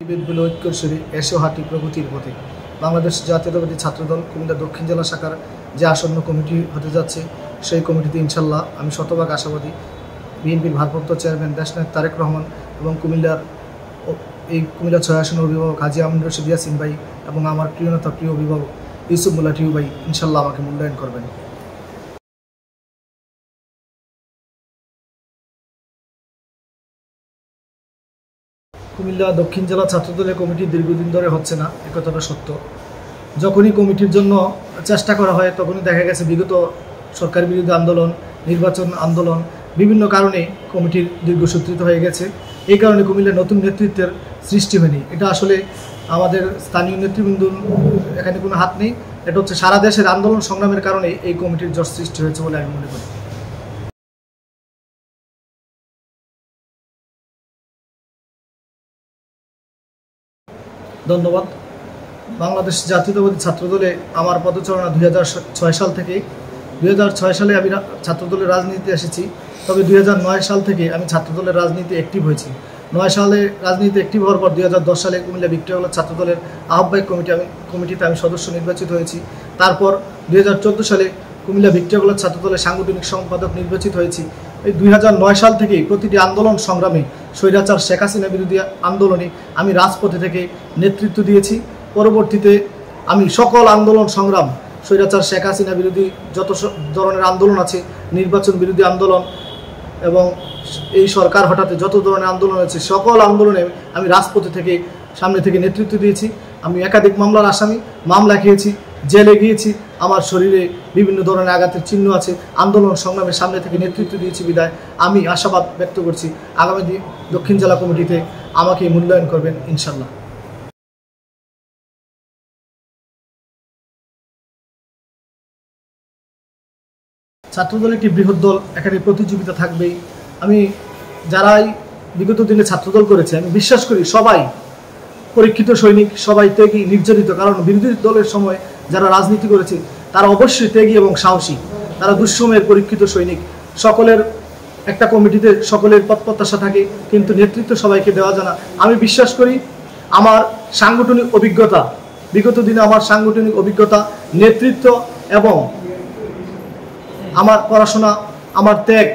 বিপ্লবী ঐক্যেশ্বরী এসোহাটি প্রগতির পথে বাংলাদেশ জাতীয়তাবাদী ছাত্রদল কুমিল্লা দক্ষিণ জেলা শাখার যে আসন্ন কমিটি হতে যাচ্ছে সেই কমিটিতে ইনশাল্লাহ আমি শতভাগ আশাবাদী। বিএনপির ভারপ্রাপ্ত চেয়ারম্যান দেশনায়ক তারেক রহমান এবং কুমিল্লা 6 আসনের অভিভাবক হাজী আমিন রশিদ ইয়াসিন ভাই এবং আমার প্রিয় নেতা প্রিয় অভিভাবক ইউসুফ মোল্লা টিউ ভাই ইনশাল্লাহ আমাকে মূল্যায়ন করবেন। কুমিল্লা দক্ষিণ জেলা ছাত্রদলের কমিটি দীর্ঘদিন ধরে হচ্ছে না, এ কথাটা সত্য। যখনই কমিটির জন্য চেষ্টা করা হয় তখনই দেখা গেছে বিগত সরকার বিরোধী আন্দোলন, নির্বাচন আন্দোলন, বিভিন্ন কারণে কমিটির দীর্ঘসূত্রিত হয়ে গেছে। এই কারণে কুমিল্লার নতুন নেতৃত্বের সৃষ্টি হয়নি। এটা আসলে আমাদের স্থানীয় নেতৃবৃন্দর এখানে কোনো হাত নেই, এটা হচ্ছে সারা দেশের আন্দোলন সংগ্রামের কারণে এই কমিটির জট সৃষ্টি হয়েছে বলে আমি মনে করি। ধন্যবাদ। বাংলাদেশ জাতীয়তাবাদী ছাত্রদলে আমার পদচারণা 2006 সাল থেকে। 2006 সালে আমি ছাত্রদলের রাজনীতিতে এসেছি, তবে 2009 সাল থেকে আমি ছাত্রদলের রাজনীতি অ্যাক্টিভ হয়েছি। 9 সালে রাজনীতি অ্যাক্টিভ হওয়ার পর 2010 সালে কুমিল্লা ভিক্টোরিয়া কলেজ ছাত্রদলের আহ্বায়ক কমিটিতে আমি সদস্য নির্বাচিত হয়েছি। তারপর 2014 সালে কুমিল্লা ভিক্টোরিয়া কলেজ ছাত্রদলের সাংগঠনিক সম্পাদক নির্বাচিত হয়েছি। এই 2009 সাল থেকেই প্রতিটি আন্দোলন সংগ্রামে স্বৈরাচার শেখ হাসিনা বিরোধী আন্দোলনে আমি রাজপথে থেকে নেতৃত্ব দিয়েছি। পরবর্তীতে আমি সকল আন্দোলন সংগ্রাম, স্বৈরাচার শেখ হাসিনা বিরোধী যত ধরনের আন্দোলন আছে, নির্বাচন বিরোধী আন্দোলন এবং এই সরকার হঠাতে যত ধরনের আন্দোলন আছে, সকল আন্দোলনে আমি রাজপথে থেকে সামনে থেকে নেতৃত্ব দিয়েছি। আমি একাধিক মামলার আসামি, মামলা খেয়েছি, জেলে গিয়েছি, আমার শরীরে বিভিন্ন ধরনের আঘাতের চিহ্ন আছে। আন্দোলন সংগ্রামের সামনে থেকে নেতৃত্ব দিয়েছি বিদায় আমি আশাবাদ ব্যক্ত করছি আগামী দক্ষিণ জেলা কমিটিতে আমাকে মূল্যায়ন করবেন ইনশাল্লাহ। ছাত্রদল একটি বৃহৎ দল, এখানে প্রতিযোগিতা থাকবেই। আমি যারাই বিগত দিনে ছাত্রদল করেছে আমি বিশ্বাস করি সবাই পরীক্ষিত সৈনিক, সবাই ত্যাগী, নির্যাতিত। কারণ বিরোধী দলের সময় যারা রাজনীতি করেছে তারা অবশ্যই ত্যাগী এবং সাহসী, তারা দুঃসময়ের পরীক্ষিত সৈনিক। সকলের একটা কমিটিতে সকলের প্রত্যাশা থাকে, কিন্তু নেতৃত্ব সবাইকে দেওয়া যায় না। আমি বিশ্বাস করি আমার সাংগঠনিক অভিজ্ঞতা, বিগত দিনে আমার সাংগঠনিক অভিজ্ঞতা, নেতৃত্ব এবং আমার পড়াশোনা, আমার ত্যাগ,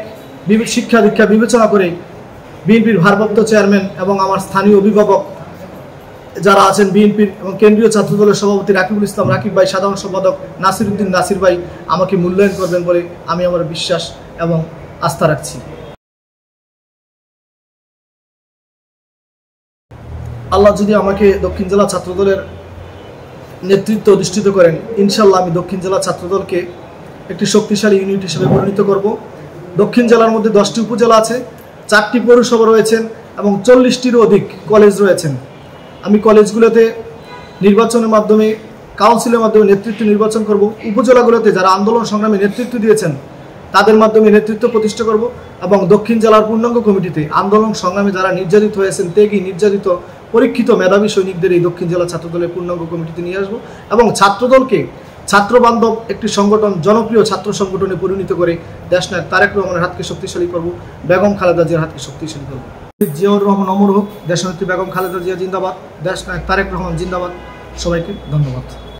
শিক্ষা দীক্ষা বিবেচনা করে বিএনপির ভারপ্রাপ্ত চেয়ারম্যান এবং আমার স্থানীয় অভিভাবক যারা আছেন বিএনপির এবং কেন্দ্রীয় ছাত্রদলের সভাপতি রাকিবুল ইসলাম রাকিব ভাই, সাধারণ সম্পাদক নাসিরউদ্দিন নাসির ভাই আমাকে মূল্যায়ন করবেন বলে আমি আমার বিশ্বাস এবং আস্থা রাখছি। আল্লাহ যদি আমাকে দক্ষিণ জেলা ছাত্রদলের নেতৃত্ব অধিষ্ঠিত করেন, ইনশাল্লাহ আমি দক্ষিণ জেলা ছাত্রদলকে একটি শক্তিশালী ইউনিট হিসেবে পরিণত করব। দক্ষিণ জেলার মধ্যে 10টি উপজেলা আছে, 4টি পৌরসভা রয়েছেন এবং 40টিরও অধিক কলেজ রয়েছেন। আমি কলেজগুলোতে নির্বাচনের মাধ্যমে, কাউন্সিলের মাধ্যমে নেতৃত্ব নির্বাচন করব। উপজেলাগুলোতে যারা আন্দোলন সংগ্রামে নেতৃত্ব দিয়েছেন তাদের মাধ্যমে নেতৃত্ব প্রতিষ্ঠা করব এবং দক্ষিণ জেলার পূর্ণাঙ্গ কমিটিতে আন্দোলন সংগ্রামে যারা নির্যাতিত হয়েছেন, ত্যাগী, নির্যাতিত, পরীক্ষিত মেধাবী সৈনিকদের এই দক্ষিণ জেলা ছাত্রদলের পূর্ণাঙ্গ কমিটিতে নিয়ে আসবো এবং ছাত্রদলকে ছাত্রবান্ধব একটি সংগঠন, জনপ্রিয় ছাত্র সংগঠনে পরিণত করে দেশনায়ক তারেক রহমানের হাতকে শক্তিশালী করব, বেগম খালেদা জিয়ার হাতকে শক্তিশালী করব। জিয়াউর রহমান অমর হোক, দেশনেত্রী বেগম খালেদা জিয়া জিন্দাবাদ, দেশনায়ক তারেক রহমান জিন্দাবাদ। সবাইকে ধন্যবাদ।